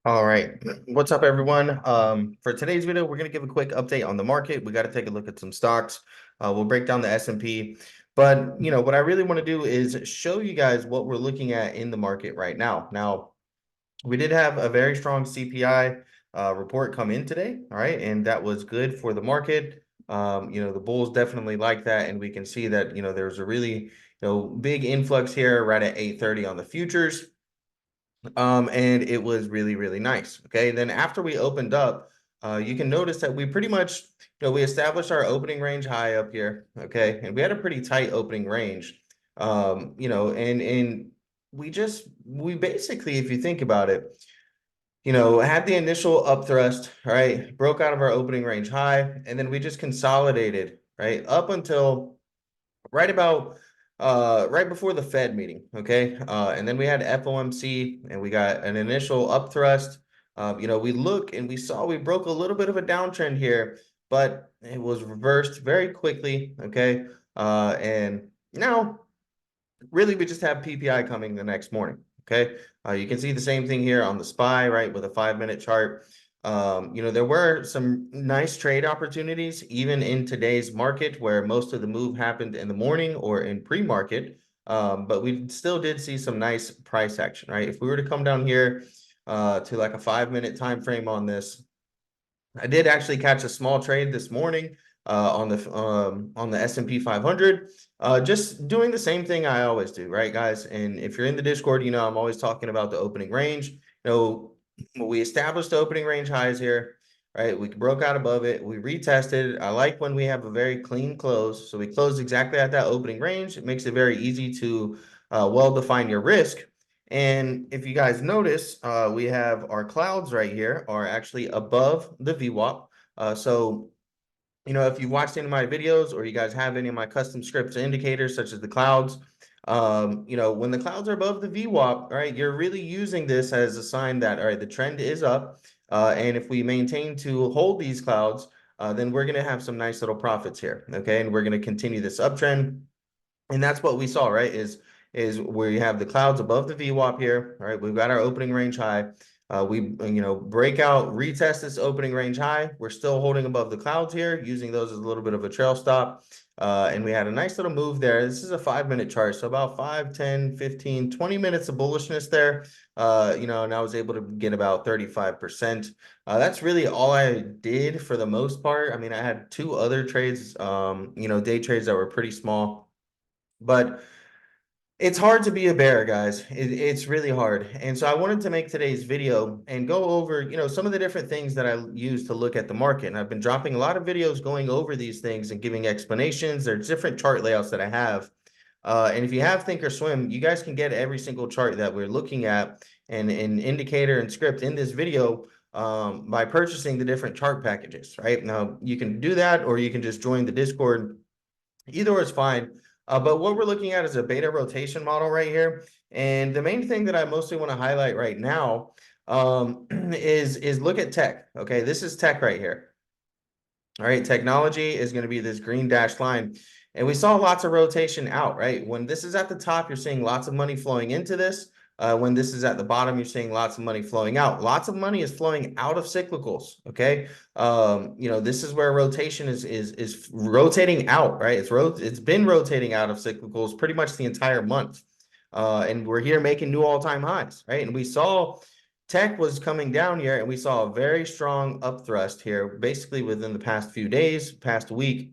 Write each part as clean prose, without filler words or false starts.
All right. What's up, everyone? For today's video, we're going to give a quick update on the market. We got to take a look at some stocks. We'll break down the S&P. But, what I really want to do is show you guys what we're looking at in the market right now. Now, we did have a very strong CPI report come in today, all right? And that was good for the market. The bulls definitely like that. And we can see that, there's a really, big influx here right at 8:30 on the futures. And it was really, really nice. Okay. Then after we opened up, you can notice that we pretty much, we established our opening range high up here. Okay. And we had a pretty tight opening range. And we basically, if you think about it, had the initial up thrust, right? Broke out of our opening range high, and then we just consolidated, right? Up until right about right before the Fed meeting, okay? And then we had FOMC and we got an initial upthrust. We look and we saw we broke a little bit of a downtrend here, but it was reversed very quickly, okay? And now really we just have PPI coming the next morning, okay? You can see the same thing here on the SPY, right, with a 5-minute chart. There were some nice trade opportunities even in today's market where most of the move happened in the morning or in pre-market. But we still did see some nice price action, right? If we were to come down here to like a 5-minute time frame on this, I did actually catch a small trade this morning on the S&P 500. Just doing the same thing I always do, right, guys? And if you're in the Discord, I'm always talking about the opening range. We established the opening range highs here, right? We broke out above it. We retested. I like when we have a very clean close. So we closed exactly at that opening range. It makes it very easy to well define your risk. And if you guys notice, we have our clouds right here are actually above the VWAP. So, if you've watched any of my videos or you guys have any of my custom scripts or indicators, such as the clouds, when the clouds are above the VWAP, right, you're really using this as a sign that, all right, the trend is up. And if we maintain to hold these clouds, then we're going to have some nice little profits here. Okay. And we're going to continue this uptrend. And that's what we saw, right? Is where you have the clouds above the VWAP here, all right? We've got our opening range high. We break out, retest this opening range high. We're still holding above the clouds here, using those as a little bit of a trail stop. And we had a nice little move there. This is a 5-minute chart, so about 5, 10, 15, 20 minutes of bullishness there. And I was able to get about 35%. That's really all I did for the most part. I mean, I had 2 other trades, day trades that were pretty small. But it's hard to be a bear, guys. It's really hard. And so I wanted to make today's video and go over, some of the different things that I use to look at the market. And I've been dropping a lot of videos going over these things and giving explanations. There's different chart layouts that I have. And if you have Thinkorswim, you guys can get every single chart that we're looking at and an indicator and script in this video by purchasing the different chart packages, right? Now, you can do that or you can just join the Discord. Either or is fine. But what we're looking at is a beta rotation model right here. And the main thing that I mostly want to highlight right now is look at tech. Okay, this is tech right here. All right, technology is going to be this green dashed line. And we saw lots of rotation out, right? When this is at the top, you're seeing lots of money flowing into this. When this is at the bottom, you're seeing lots of money flowing out. Lots of money is flowing out of cyclicals, okay? This is where rotation is rotating out, right? It's been rotating out of cyclicals pretty much the entire month. And we're here making new all-time highs, right? And we saw tech was coming down here, and we saw a very strong upthrust here, basically within the past few days, past week.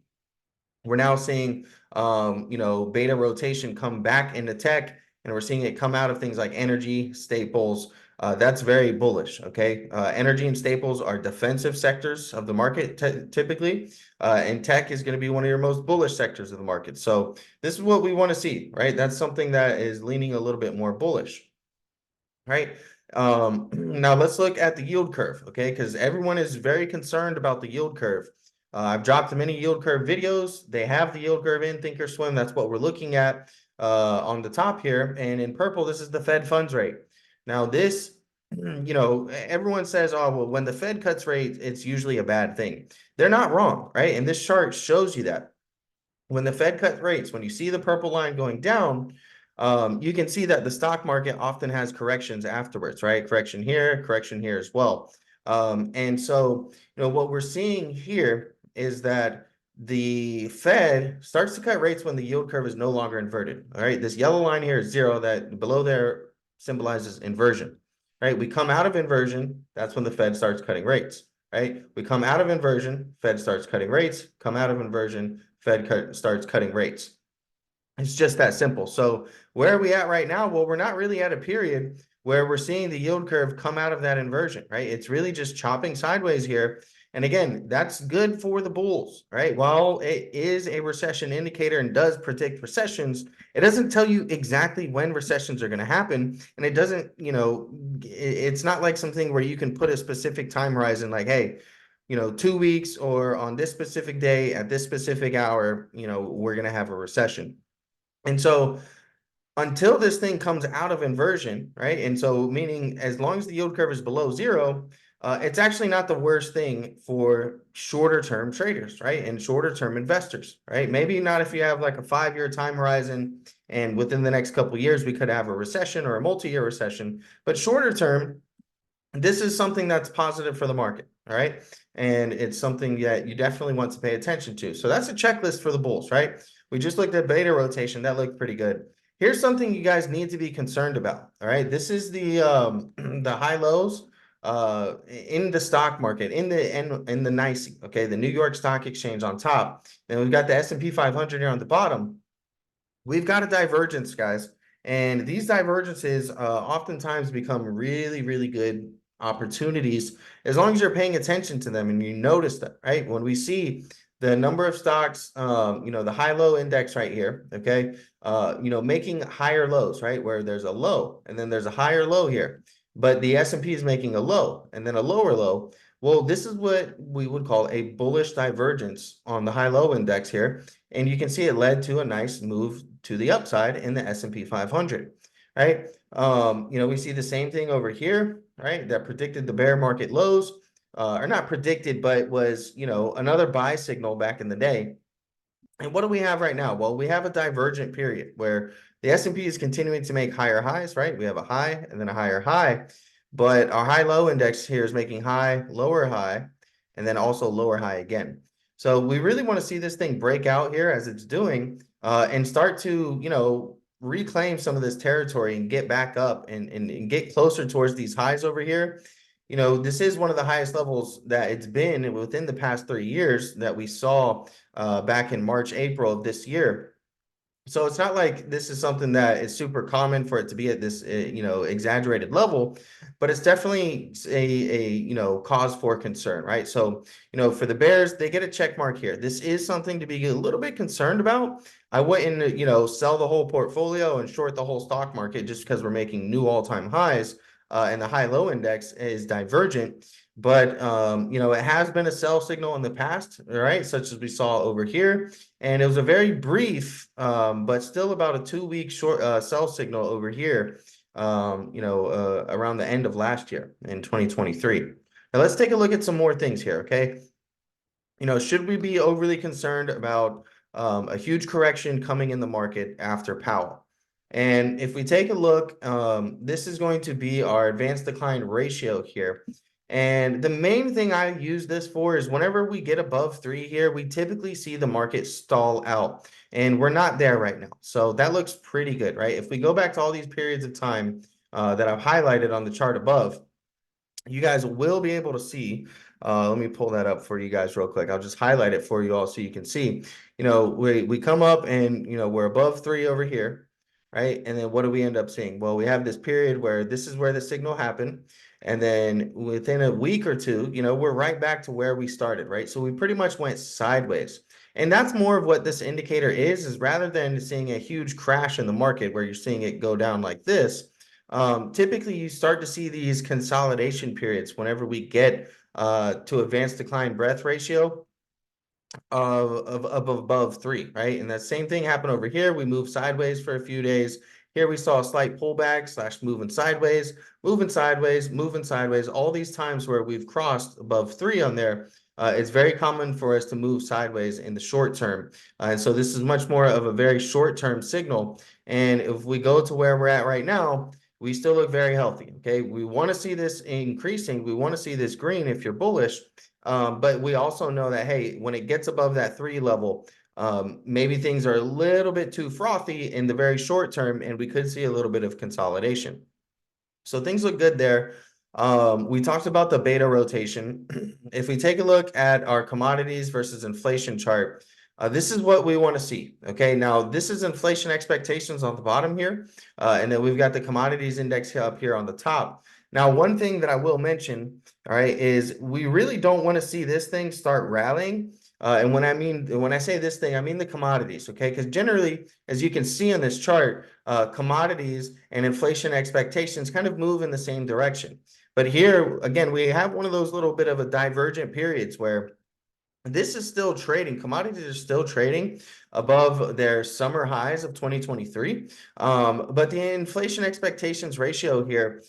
We're now seeing, beta rotation come back into tech, and we're seeing it come out of things like energy, staples. That's very bullish, okay? Energy and staples are defensive sectors of the market typically, and tech is going to be one of your most bullish sectors of the market. So this is what we want to see, right? That's something that is leaning a little bit more bullish, right? Now let's look at the yield curve, okay? Because everyone is very concerned about the yield curve. I've dropped many yield curve videos. They have the yield curve in Thinkorswim. That's what we're looking at on the top here. And in purple, this is the Fed funds rate. Now this, everyone says, oh, well, when the Fed cuts rates, it's usually a bad thing. They're not wrong, right? And this chart shows you that. When the Fed cuts rates, when you see the purple line going down, you can see that the stock market often has corrections afterwards, right? Correction here as well. And so, what we're seeing here is that the Fed starts to cut rates when the yield curve is no longer inverted. All right, this yellow line here is zero, that below there symbolizes inversion. Right, we come out of inversion, that's when the Fed starts cutting rates. Right, we come out of inversion, Fed starts cutting rates, come out of inversion, starts cutting rates. It's just that simple. So where are we at right now? Well, we're not really at a period where we're seeing the yield curve come out of that inversion, right? It's really just chopping sideways here. And again, that's good for the bulls, right? While it is a recession indicator and does predict recessions, it doesn't tell you exactly when recessions are going to happen. And it doesn't, it's not like something where you can put a specific time horizon like, hey, 2 weeks or on this specific day at this specific hour, we're going to have a recession. And so until this thing comes out of inversion, right? And so meaning as long as the yield curve is below zero, it's actually not the worst thing for shorter term traders, right? And shorter term investors, right? Maybe not if you have like a 5-year time horizon and within the next couple of years, we could have a recession or a multi-year recession, but shorter term, this is something that's positive for the market, all right? And it's something that you definitely want to pay attention to. So that's a checklist for the bulls, right? We just looked at beta rotation. That looked pretty good. Here's something you guys need to be concerned about, all right? This is the the high lows in the stock market, in the NYSE, okay? The New York Stock Exchange on top. Then we've got the S&P 500 here on the bottom. We've got a divergence, guys. And these divergences oftentimes become really, really good opportunities as long as you're paying attention to them and you notice them, right? When we see the number of stocks, the high-low index right here, okay, making higher lows, right, where there's a low and then there's a higher low here, but the S&P is making a low and then a lower low. Well, this is what we would call a bullish divergence on the high-low index here. And you can see it led to a nice move to the upside in the S&P 500, right? We see the same thing over here, right? That predicted the bear market lows, or not predicted, but was, another buy signal back in the day. And what do we have right now? Well, we have a divergent period where the S&P is continuing to make higher highs, right? We have a high and then a higher high, but our high-low index here is making high, lower high, and then also lower high again. So we really want to see this thing break out here as it's doing and start to, reclaim some of this territory and get back up and get closer towards these highs over here. This is one of the highest levels that it's been within the past 3 years that we saw back in March, April of this year. So it's not like this is something that is super common for it to be at this, exaggerated level, but it's definitely a cause for concern, right? So, for the bears, they get a check mark here. This is something to be a little bit concerned about. I wouldn't, sell the whole portfolio and short the whole stock market just because we're making new all-time highs and the high-low index is divergent. But, it has been a sell signal in the past, right? Such as we saw over here. And it was a very brief, but still about a 2-week short sell signal over here, around the end of last year in 2023. Now let's take a look at some more things here, okay? Should we be overly concerned about a huge correction coming in the market after Powell? And if we take a look, this is going to be our advanced decline ratio here. And the main thing I use this for is whenever we get above 3 here, we typically see the market stall out. And we're not there right now. So that looks pretty good, right? If we go back to all these periods of time that I've highlighted on the chart above, you guys will be able to see. Let me pull that up for you guys real quick. I'll just highlight it for you all so you can see. We come up and, we're above 3 over here, right? And then what do we end up seeing? Well, we have this period where this is where the signal happened. And then within a week or two, we're right back to where we started, right? So we pretty much went sideways. And that's more of what this indicator is rather than seeing a huge crash in the market where you're seeing it go down like this. Typically, you start to see these consolidation periods whenever we get to advanced decline breadth ratio of above 3, right? And that same thing happened over here. We moved sideways for a few days. Here we saw a slight pullback / moving sideways, moving sideways, moving sideways. All these times where we've crossed above 3 on there, it's very common for us to move sideways in the short term. And so this is much more of a very short-term signal. And if we go to where we're at right now, we still look very healthy. Okay, we want to see this increasing. We want to see this green if you're bullish. But we also know that, hey, when it gets above that 3 level, maybe things are a little bit too frothy in the very short term, and we could see a little bit of consolidation. So things look good there. We talked about the beta rotation. If we take a look at our commodities versus inflation chart, this is what we want to see. Okay, now this is inflation expectations on the bottom here, and then we've got the commodities index up here on the top. Now, one thing that I will mention, all right, is we really don't want to see this thing start rallying. And when I say this thing, I mean the commodities, okay? Because generally, as you can see on this chart, commodities and inflation expectations kind of move in the same direction. But here, again, we have one of those little bit of a divergent periods where this is still trading. Commodities are still trading above their summer highs of 2023. But the inflation expectations ratio here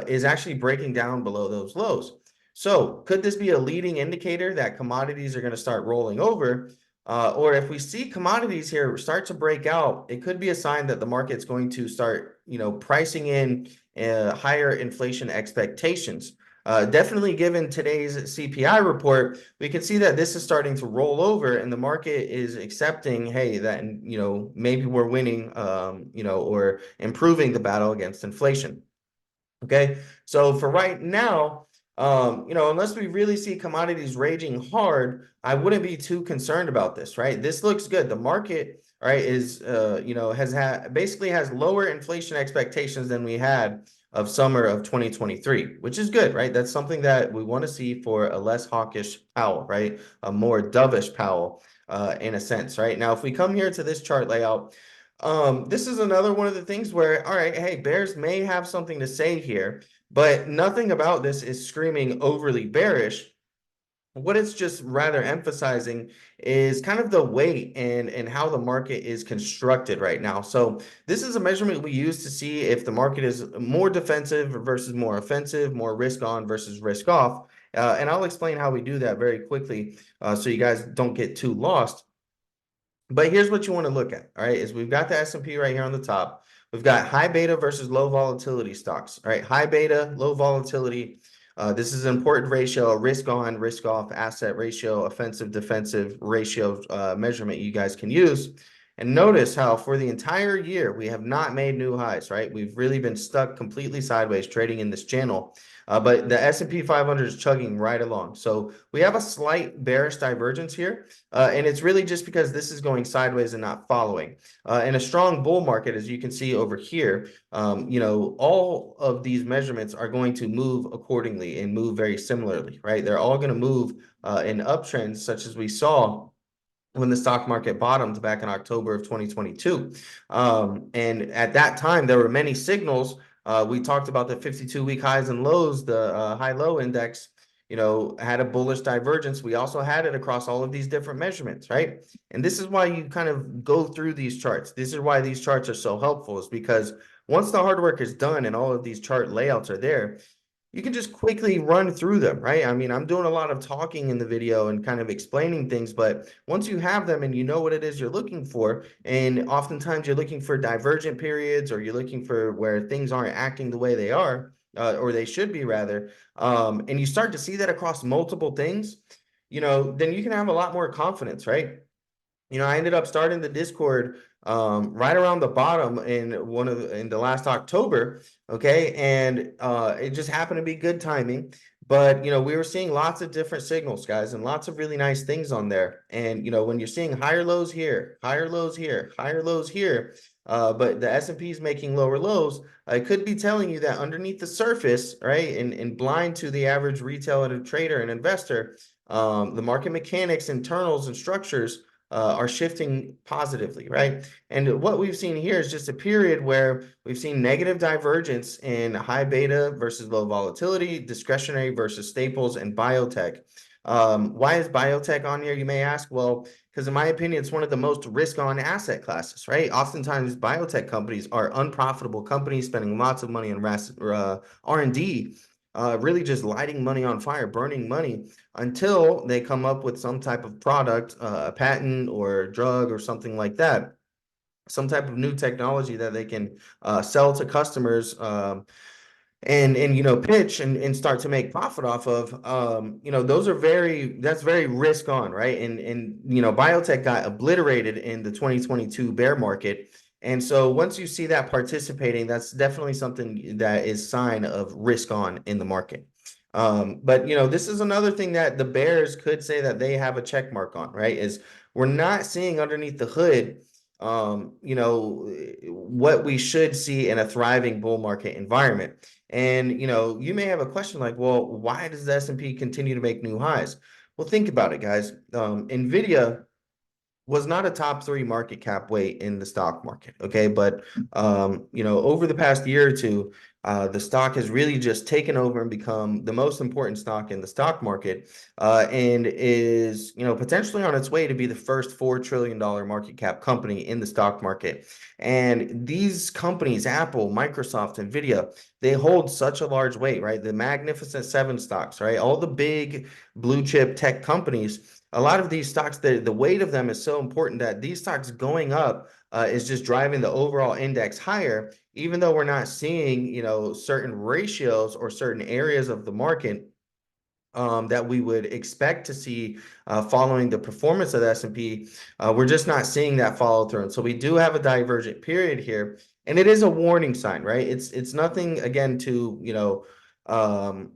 is actually breaking down below those lows. So could this be a leading indicator that commodities are going to start rolling over? Or if we see commodities here start to break out, it could be a sign that the market's going to start, pricing in higher inflation expectations. Definitely given today's CPI report, we can see that this is starting to roll over and the market is accepting, hey, that, maybe we're winning, or improving the battle against inflation. Okay, so for right now, unless we really see commodities raging hard, I wouldn't be too concerned about this, right? This looks good. The market, right, is, basically has lower inflation expectations than we had of summer of 2023, which is good, right? That's something that we want to see for a less hawkish Powell, right? A more dovish Powell, in a sense, right? Now, if we come here to this chart layout, this is another one of the things where, all right, hey, bears may have something to say here, but nothing about this is screaming overly bearish. What it's just rather emphasizing is kind of the weight and how the market is constructed right now. So this is a measurement we use to see if the market is more defensive versus more offensive, more risk on versus risk off. And I'll explain how we do that very quickly, so you guys don't get too lost. But here's what you want to look at, all right, is we've got the S&P right here on the top. We've got high beta versus low volatility stocks, all right? High beta, low volatility. This is an important ratio, risk on, risk off, asset ratio, offensive, defensive ratio measurement you guys can use. And notice how for the entire year, we have not made new highs, right? We've really been stuck completely sideways trading in this channel. But the S&P 500 is chugging right along. So we have a slight bearish divergence here. And it's really just because this is going sideways and not following. In a strong bull market, as you can see over here, all of these measurements are going to move accordingly and move very similarly, right? They're all going to move in uptrends, such as we saw when the stock market bottomed back in October of 2022. And at that time, there were many signals. We talked about the 52-week highs and lows, the high-low index, had a bullish divergence. We also had it across all of these different measurements, right? And this is why you kind of go through these charts. This is why these charts are so helpful, is because once the hard work is done and all of these chart layouts are there, you can just quickly run through them, right? I mean, I'm doing a lot of talking in the video and kind of explaining things, but once you have them and you know what it is you're looking for, and oftentimes you're looking for divergent periods or you're looking for where things aren't acting the way they are, or they should be rather, and you start to see that across multiple things, then you can have a lot more confidence, right? I ended up starting the Discord right around the bottom in the last October. Okay, and it just happened to be good timing. But we were seeing lots of different signals, guys, and lots of really nice things on there. And when you're seeing higher lows here, higher lows here, higher lows here, but the S&P is making lower lows, it could be telling you that underneath the surface, right, and blind to the average retail and a trader and investor, the market mechanics, internals, and structures are shifting positively, right? And what we've seen here is just a period where we've seen negative divergence in high beta versus low volatility, discretionary versus staples, and biotech. Why is biotech on here, you may ask? Well, because in my opinion, it's one of the most risk-on asset classes, right? Oftentimes, biotech companies are unprofitable companies spending lots of money on R&D. really just lighting money on fire, burning money until they come up with some type of product, a patent or drug or something like that, some type of new technology that they can sell to customers, and pitch and start to make profit off of. Those are that's very risk on, right? And biotech got obliterated in the 2022 bear market. And so once you see that participating, that's definitely something that is sign of risk on in the market. But this is another thing that the bears could say that they have a check mark on, right? Is we're not seeing underneath the hood what we should see in a thriving bull market environment. And you may have a question like, well, why does the S&P continue to make new highs? Well, think about it, guys. Nvidia was not a top 3 market cap weight in the stock market. Okay. But, over the past year or two, the stock has really just taken over and become the most important stock in the stock market, and is, potentially on its way to be the first $4 trillion market cap company in the stock market. And these companies, Apple, Microsoft, Nvidia, they hold such a large weight, right? The Magnificent Seven stocks, right? All the big blue chip tech companies, a lot of these stocks, the weight of them is so important that these stocks going up is just driving the overall index higher, even though we're not seeing, certain ratios or certain areas of the market that we would expect to see following the performance of the S&P. We're just not seeing that follow through. And so we do have a divergent period here, and it is a warning sign, right? It's nothing, again, to, um,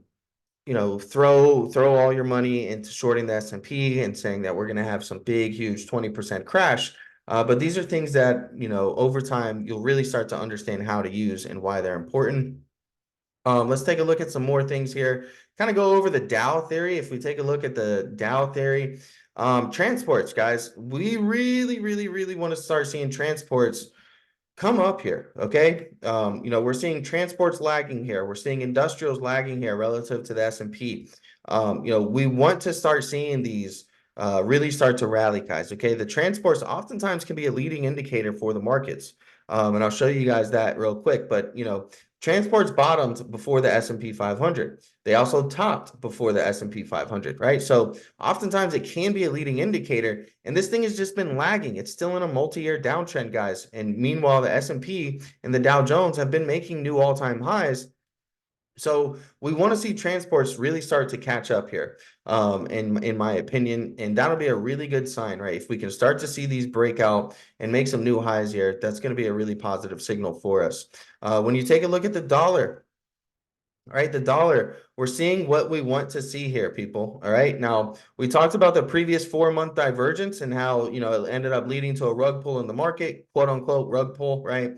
throw all your money into shorting the S&P and saying that we're going to have some big, huge 20% crash. But these are things that, over time, you'll really start to understand how to use and why they're important. Let's take a look at some more things here. Kind of go over the Dow theory. If we take a look at the Dow theory, transports, guys, we really, really, really want to start seeing transports come up here. Okay. We're seeing transports lagging here. We're seeing industrials lagging here relative to the S&P. We want to start seeing these really start to rally, guys. Okay. The transports oftentimes can be a leading indicator for the markets. And I'll show you guys that real quick, but transports bottomed before the S&P 500. They also topped before the S&P 500, right? So oftentimes it can be a leading indicator, and this thing has just been lagging. It's still in a multi-year downtrend, guys. And meanwhile, the S&P and the Dow Jones have been making new all-time highs. So we want to see transports really start to catch up here, in my opinion, and that'll be a really good sign, right? If we can start to see these break out and make some new highs here, that's going to be a really positive signal for us. When you take a look at the dollar, all right, the dollar, we're seeing what we want to see here, people. All right. Now, we talked about the previous 4-month divergence and how, it ended up leading to a rug pull in the market, quote unquote, rug pull, right?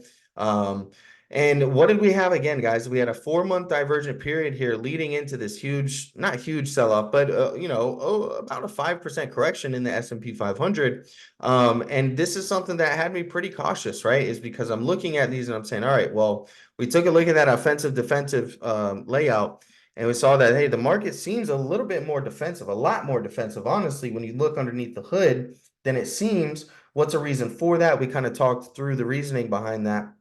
And what did we have again, guys? We had a 4-month divergent period here leading into this huge, not huge sell-off, but, about a 5% correction in the S&P 500. And this is something that had me pretty cautious, right? Is because I'm looking at these and I'm saying, all right, well, we took a look at that offensive defensive layout, and we saw that, hey, the market seems a little bit more defensive, a lot more defensive, honestly, when you look underneath the hood than it seems. What's a reason for that? We kind of talked through the reasoning behind that.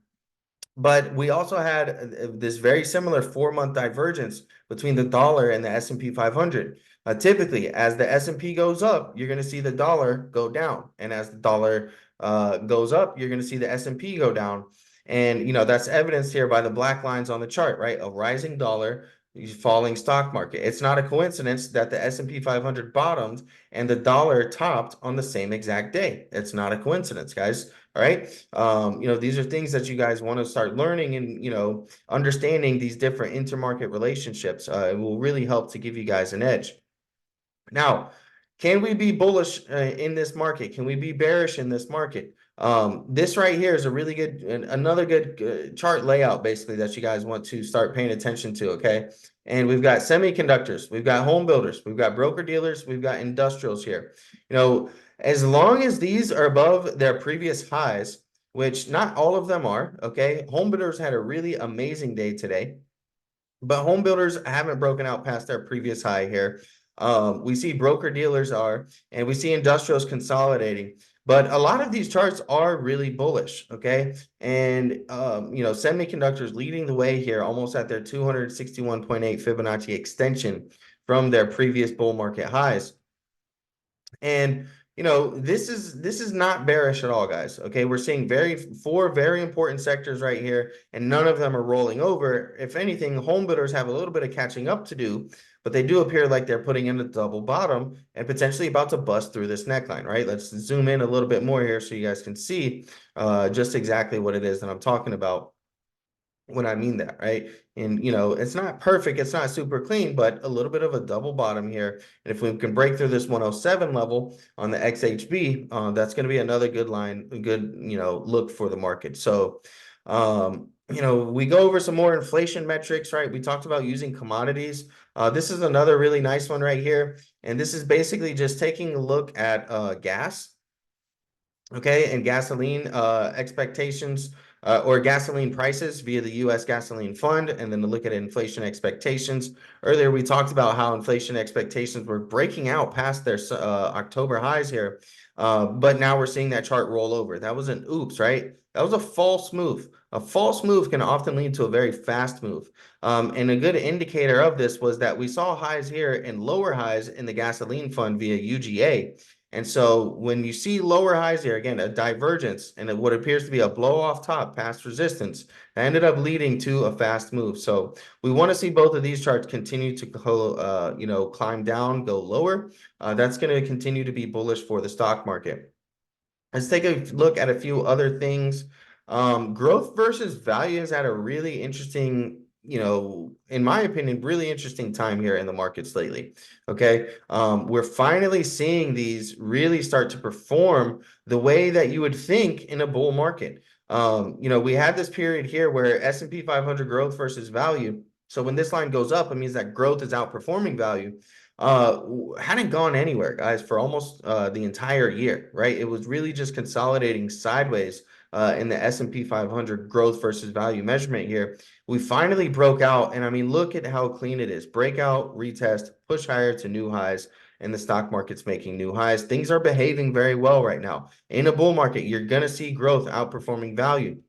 But we also had this very similar 4-month divergence between the dollar and the S&P 500. Typically, as the S&P goes up, you're going to see the dollar go down. And as the dollar goes up, you're going to see the S&P go down. And, that's evidenced here by the black lines on the chart, right? A rising dollar, falling stock market. It's not a coincidence that the S&P 500 bottomed and the dollar topped on the same exact day. It's not a coincidence, guys. All right. These are things that you guys want to start learning and, understanding these different intermarket relationships. It will really help to give you guys an edge. Now, can we be bullish in this market? Can we be bearish in this market? This right here is a really good, another good chart layout, basically, that you guys want to start paying attention to, okay? And we've got semiconductors, we've got home builders, we've got broker dealers, we've got industrials here. As long as these are above their previous highs, which not all of them are, okay? Home builders had a really amazing day today, but home builders haven't broken out past their previous high here. We see broker dealers are, and we see industrials consolidating. But a lot of these charts are really bullish, okay? And, semiconductors leading the way here, almost at their 261.8 Fibonacci extension from their previous bull market highs. And this is not bearish at all, guys. Okay, we're seeing four very important sectors right here, and none of them are rolling over. If anything, home builders have a little bit of catching up to do, but they do appear like they're putting in a double bottom and potentially about to bust through this neckline, right? Let's zoom in a little bit more here so you guys can see just exactly what it is that I'm talking about when I mean that, right? And it's not perfect, it's not super clean, but a little bit of a double bottom here. And if we can break through this 107 level on the XHB, that's going to be another good line, a good look for the market. So we go over some more inflation metrics, right? We talked about using commodities. This is another really nice one right here. And this is basically just taking a look at gas. Okay, and gasoline expectations or gasoline prices via the U.S. Gasoline Fund, and then to look at inflation expectations. Earlier, we talked about how inflation expectations were breaking out past their October highs here, but now we're seeing that chart roll over. That was an oops, right? That was a false move. A false move can often lead to a very fast move. And a good indicator of this was that we saw highs here and lower highs in the gasoline fund via UGA. And so when you see lower highs here, again, a divergence and what appears to be a blow off top past resistance, ended up leading to a fast move. So we want to see both of these charts continue to climb down, go lower. That's going to continue to be bullish for the stock market. Let's take a look at a few other things. Growth versus value is at a really interesting, in my opinion, really interesting time here in the markets lately. Okay. We're finally seeing these really start to perform the way that you would think in a bull market. We had this period here where S&P 500 growth versus value. So when this line goes up, it means that growth is outperforming value. Hadn't gone anywhere, guys, for almost the entire year, right? It was really just consolidating sideways in the S&P 500 growth versus value measurement here. We finally broke out, and I mean, look at how clean it is. Breakout, retest, push higher to new highs, and the stock market's making new highs. Things are behaving very well right now. In a bull market, you're going to see growth outperforming value.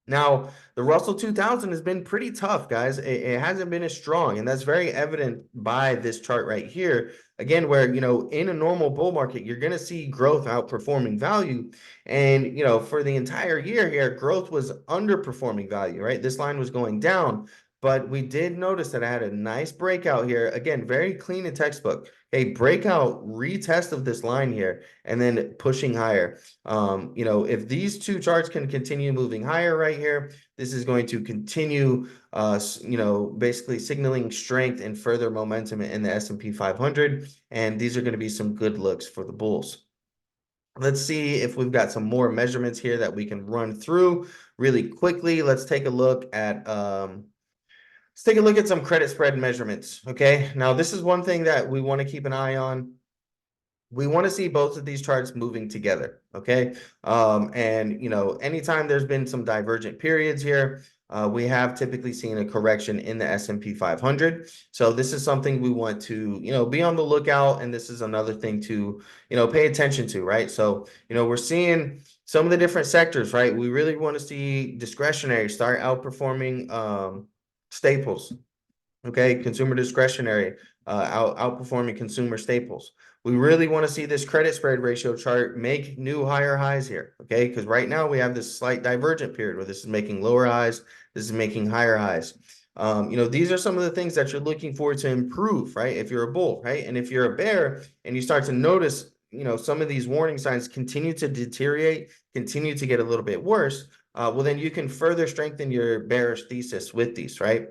Now, the Russell 2000 has been pretty tough, guys. It hasn't been as strong, and that's very evident by this chart right here. Again, where, in a normal bull market, you're going to see growth outperforming value. And, for the entire year here, growth was underperforming value, right? This line was going down, but we did notice that I had a nice breakout here. Again, very clean and textbook. A breakout retest of this line here, and then pushing higher. If these two charts can continue moving higher right here, this is going to continue, basically signaling strength and further momentum in the S&P 500. And these are going to be some good looks for the bulls. Let's see if we've got some more measurements here that we can run through really quickly. Let's take a look at some credit spread measurements. Okay, now this is one thing that we want to keep an eye on. We want to see both of these charts moving together, okay? And anytime there's been some divergent periods here, we have typically seen a correction in the S&P 500. So this is something we want to, be on the lookout, and this is another thing to, pay attention to, right? So, we're seeing some of the different sectors, right? We really want to see discretionary start outperforming staples. Okay, consumer discretionary outperforming consumer staples. We really want to see this credit spread ratio chart make new higher highs here, okay? Because right now we have this slight divergent period where this is making lower highs, this is making higher highs. These are some of the things that you're looking for to improve, right? If you're a bull, right? And if you're a bear and you start to notice, some of these warning signs continue to deteriorate, continue to get a little bit worse, well, then you can further strengthen your bearish thesis with these, right?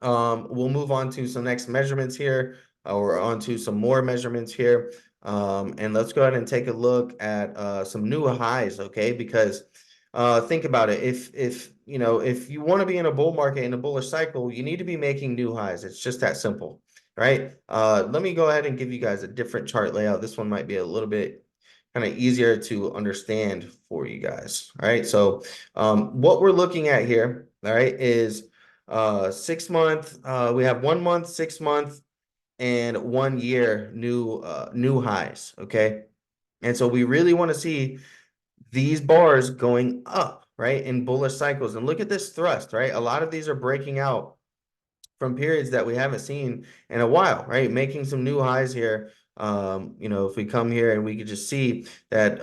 We'll move on to some next measurements here, or on to some more measurements here. And let's go ahead and take a look at some new highs, okay? Because think about it. If you want to be in a bull market, in a bullish cycle, you need to be making new highs. It's just that simple, right? Let me go ahead and give you guys a different chart layout. This one might be a little bit kind of easier to understand for you guys. All right. So what we're looking at here, all right, is 6 month, we have 1 month, 6 month, and 1 year new highs. Okay. And so we really want to see these bars going up, right, in bullish cycles. And look at this thrust, right? A lot of these are breaking out from periods that we haven't seen in a while, right? Making some new highs here. If we come here and we could just see that,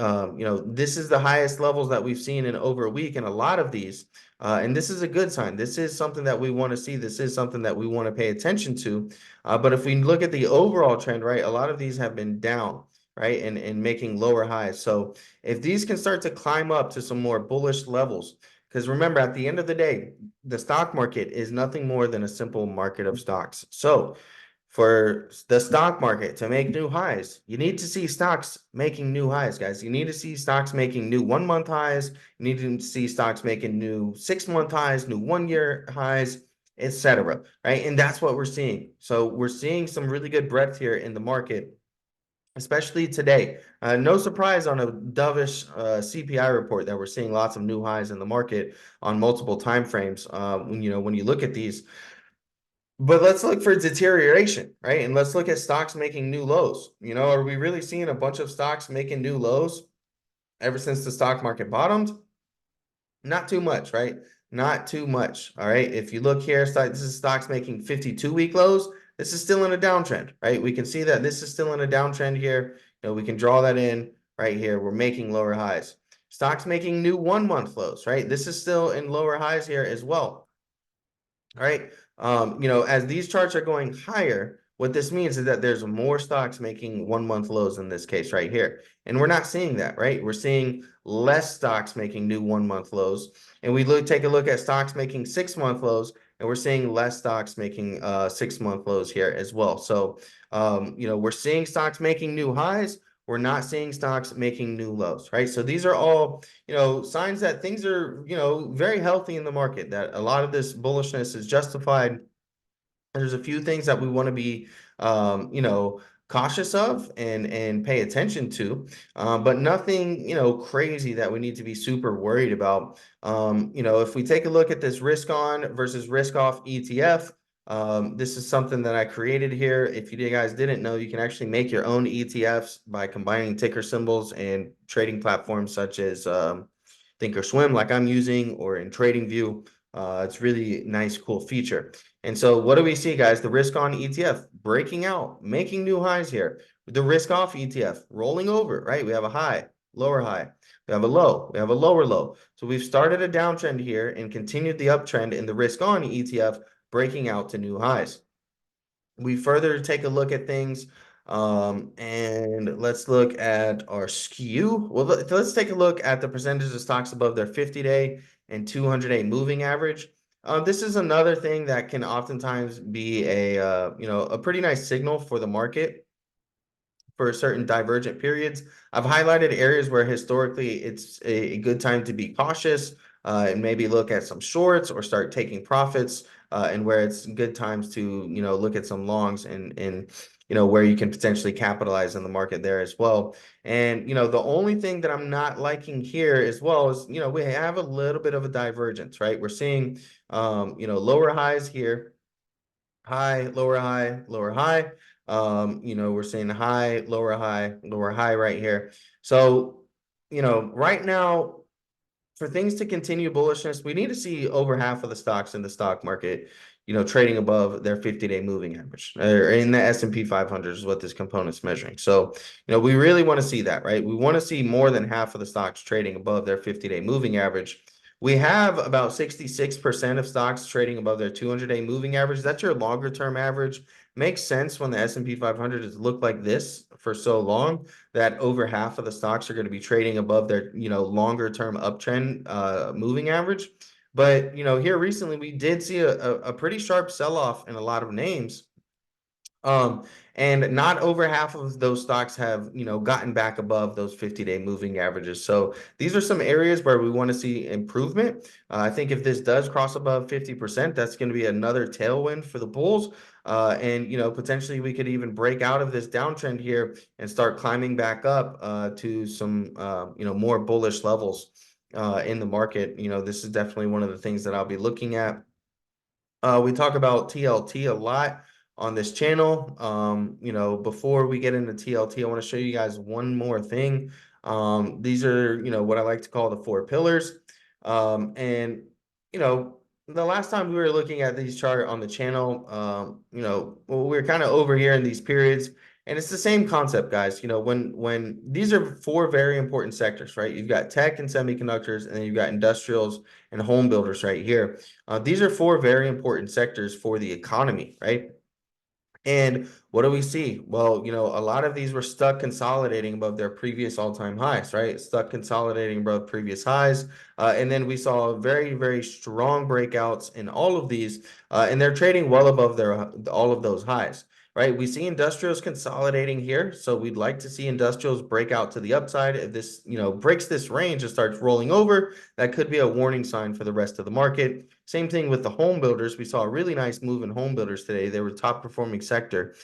this is the highest levels that we've seen in over a week, and a lot of these, and this is a good sign. This is something that we want to see. This is something that we want to pay attention to. But if we look at the overall trend, right, a lot of these have been down, right, and making lower highs. So if these can start to climb up to some more bullish levels, because remember, at the end of the day, the stock market is nothing more than a simple market of stocks. So for the stock market to make new highs, you need to see stocks making new highs, guys. You need to see stocks making new 1 month highs. You need to see stocks making new 6 month highs, new 1 year highs, etc. Right. And that's what we're seeing. So we're seeing some really good breadth here in the market, especially today. No surprise on a dovish CPI report that we're seeing lots of new highs in the market on multiple time frames. When you look at these, but let's look for deterioration, right? And let's look at stocks making new lows. Are we really seeing a bunch of stocks making new lows ever since the stock market bottomed? Not too much, right? Not too much. All right. If you look here, this is stocks making 52-week lows. This is still in a downtrend, right? We can see that this is still in a downtrend here. We can draw that in right here. We're making lower highs. Stocks making new 1 month lows, right? This is still in lower highs here as well. All right. As these charts are going higher, what this means is that there's more stocks making 1 month lows in this case right here. And we're not seeing that, right? We're seeing less stocks making new 1 month lows. And we take a look at stocks making 6 month lows, and we're seeing less stocks making 6 month lows here as well. So, we're seeing stocks making new highs. We're not seeing stocks making new lows, right? So these are all, signs that things are, very healthy in the market, that a lot of this bullishness is justified. There's a few things that we want to be, cautious of and pay attention to, but nothing, crazy that we need to be super worried about. If we take a look at this risk on versus risk off ETF, this is something that I created here. If you guys didn't know, you can actually make your own ETFs by combining ticker symbols and trading platforms such as Thinkorswim, like I'm using, or in TradingView. It's really nice, cool feature. And so what do we see, guys? The risk on ETF breaking out, making new highs here. The risk off ETF rolling over, right? We have a high, lower high. We have a low, we have a lower low. So we've started a downtrend here and continued the uptrend in the risk on ETF, breaking out to new highs. We further take a look at things, and let's look at our skew. Well, let's take a look at the percentage of stocks above their 50-day and 200-day moving average. This is another thing that can oftentimes be a pretty nice signal for the market for certain divergent periods. I've highlighted areas where historically it's a good time to be cautious, and maybe look at some shorts or start taking profits, and where it's good times to, look at some longs and where you can potentially capitalize in the market there as well. And, the only thing that I'm not liking here as well is, we have a little bit of a divergence, right? We're seeing, lower highs here, high, lower high, lower high. We're seeing high, lower high right here. So, right now, for things to continue bullishness, we need to see over half of the stocks in the stock market, trading above their 50-day moving average, or in the S&P 500 is what this component's measuring. So, we really want to see that, right? We want to see more than half of the stocks trading above their 50-day moving average. We have about 66% of stocks trading above their 200-day moving average. That's your longer term average. Makes sense when the S&P 500 has looked like this for so long, that over half of the stocks are going to be trading above their, longer term uptrend moving average. But, here recently we did see a pretty sharp sell-off in a lot of names. And not over half of those stocks have, gotten back above those 50-day moving averages. So these are some areas where we want to see improvement. I think if this does cross above 50%, that's going to be another tailwind for the bulls. And, potentially we could even break out of this downtrend here and start climbing back up to some, more bullish levels in the market. This is definitely one of the things that I'll be looking at. We talk about TLT a lot on this channel. Before we get into TLT, I want to show you guys one more thing. These are, what I like to call the four pillars. And, you know, the last time we were looking at these chart on the channel, we were kind of over here in these periods, and it's the same concept, guys. When these are four very important sectors, right? You've got tech and semiconductors, and then you've got industrials and home builders right here. These are four very important sectors for the economy, right? And what do we see? Well, a lot of these were stuck consolidating above their previous all-time highs, right? Stuck consolidating above previous highs. And then we saw very, very strong breakouts in all of these, and they're trading well above all of those highs, right? We see industrials consolidating here. So we'd like to see industrials break out to the upside. If this, breaks this range and starts rolling over, that could be a warning sign for the rest of the market. Same thing with the home builders. We saw a really nice move in home builders today. They were top performing sector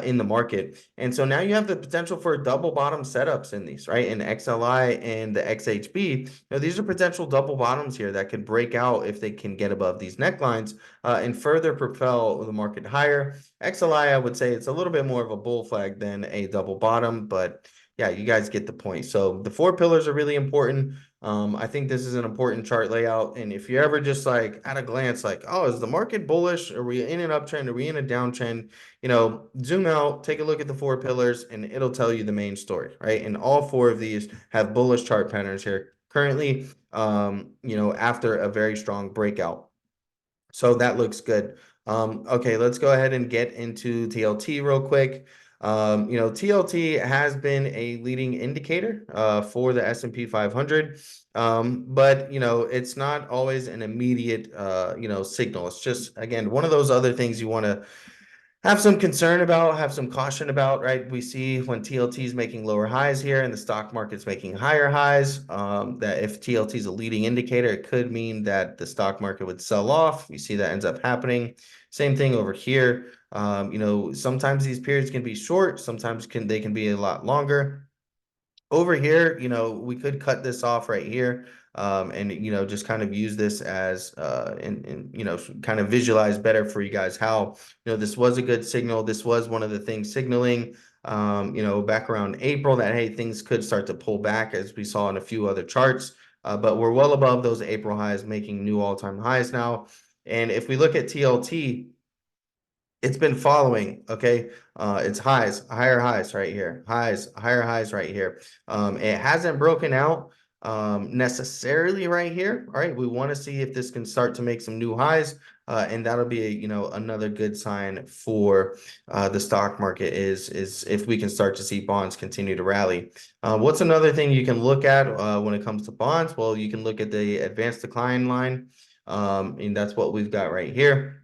in the market. And so now you have the potential for double bottom setups in these, right? In XLI and the XHB. These are potential double bottoms here that could break out if they can get above these necklines and further propel the market higher. XLI, I would say it's a little bit more of a bull flag than a double bottom, but yeah, you guys get the point. So the four pillars are really important. I think this is an important chart layout. And if you're ever just like at a glance, like, oh, is the market bullish? Are we in an uptrend? Are we in a downtrend? Zoom out, take a look at the four pillars, and it'll tell you the main story, right? And all four of these have bullish chart patterns here currently, after a very strong breakout. So that looks good. Okay, let's go ahead and get into TLT real quick. TLT has been a leading indicator for the S&P 500, but it's not always an immediate signal. It's just, again, one of those other things you want to have some concern about, have some caution about, right? We see when TLT is making lower highs here and the stock market's making higher highs, that if TLT is a leading indicator, it could mean that the stock market would sell off. You see that ends up happening. Same thing over here. Sometimes these periods can be short, sometimes they can be a lot longer. Over here, we could cut this off right here, and just kind of use this as and kind of visualize better for you guys how this was a good signal. This was one of the things signaling back around April that, hey, things could start to pull back, as we saw in a few other charts, but we're well above those April highs, making new all-time highs now. And if we look at TLT, it's been following, okay? It's highs, higher highs right here, highs, higher highs right here. It hasn't broken out necessarily right here. All right, we want to see if this can start to make some new highs, and that'll be another good sign for the stock market is if we can start to see bonds continue to rally. What's another thing you can look at when it comes to bonds? Well, you can look at the advanced decline line, and that's what we've got right here.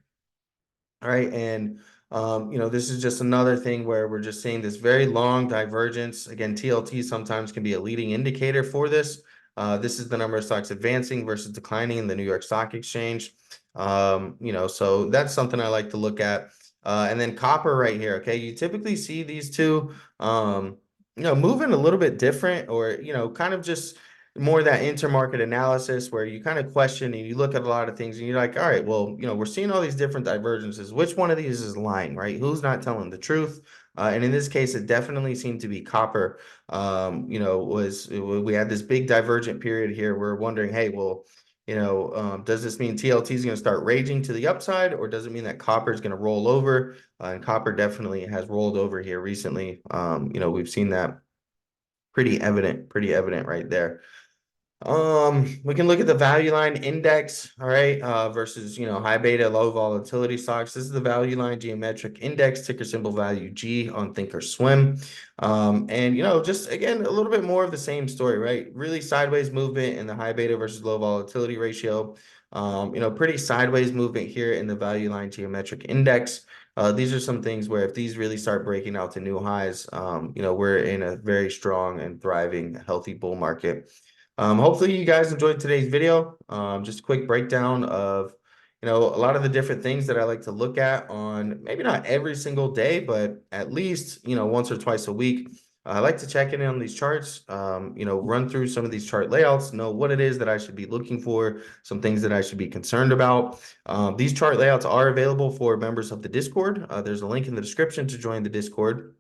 All right. And, this is just another thing where we're just seeing this very long divergence. Again, TLT sometimes can be a leading indicator for this. This is the number of stocks advancing versus declining in the New York Stock Exchange. So that's something I like to look at. And then copper right here. Okay. You typically see these two, moving a little bit different, or, kind of just more that intermarket analysis where you kind of question and you look at a lot of things and you're like, all right, well, we're seeing all these different divergences. Which one of these is lying, right? Who's not telling the truth? And in this case, it definitely seemed to be copper. We had this big divergent period here. We're wondering, hey, well, does this mean TLT is going to start raging to the upside, or does it mean that copper is going to roll over? And copper definitely has rolled over here recently. We've seen that pretty evident right there. We can look at the value line index, all right, versus, high beta, low volatility stocks. This is the value line geometric index, ticker symbol value G on Thinkorswim. And, just again, a little bit more of the same story, right? Really sideways movement in the high beta versus low volatility ratio. Pretty sideways movement here in the value line geometric index. These are some things where if these really start breaking out to new highs, we're in a very strong and thriving, healthy bull market. Hopefully you guys enjoyed today's video. Just a quick breakdown of, a lot of the different things that I like to look at on maybe not every single day, but at least, once or twice a week. I like to check in on these charts, run through some of these chart layouts, know what it is that I should be looking for, some things that I should be concerned about. These chart layouts are available for members of the Discord. There's a link in the description to join the Discord.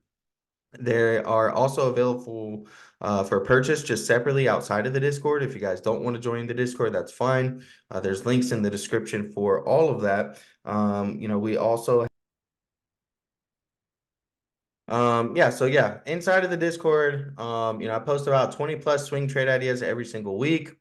They are also available for purchase just separately outside of the Discord. If you guys don't want to join the Discord, that's fine. There's links in the description for all of that. We also inside of the Discord, I post about 20 plus swing trade ideas every single week.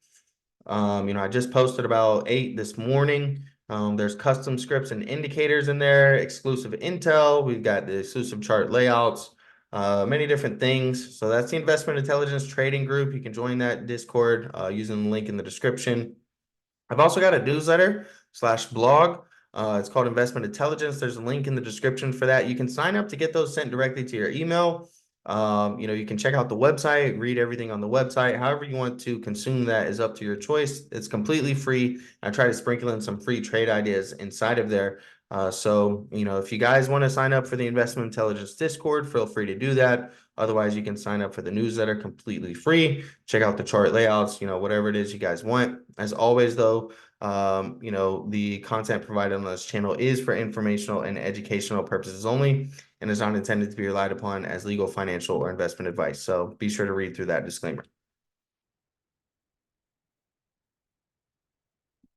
I just posted about 8 this morning. There's custom scripts and indicators in there, exclusive intel. We've got the exclusive chart layouts, many different things. So that's the Investment Intelligence Trading Group. You can join that Discord using the link in the description. I've also got a newsletter/blog. It's called Investment Intelligence. There's a link in the description for that. You can sign up to get those sent directly to your email. You can check out the website, read everything on the website. However you want to consume that is up to your choice. It's completely free. I try to sprinkle in some free trade ideas inside of there. If you guys want to sign up for the Investment Intelligence Discord, feel free to do that. Otherwise, you can sign up for the newsletter completely free. Check out the chart layouts, whatever it is you guys want. As always, though, the content provided on this channel is for informational and educational purposes only and is not intended to be relied upon as legal, financial, or investment advice. So be sure to read through that disclaimer.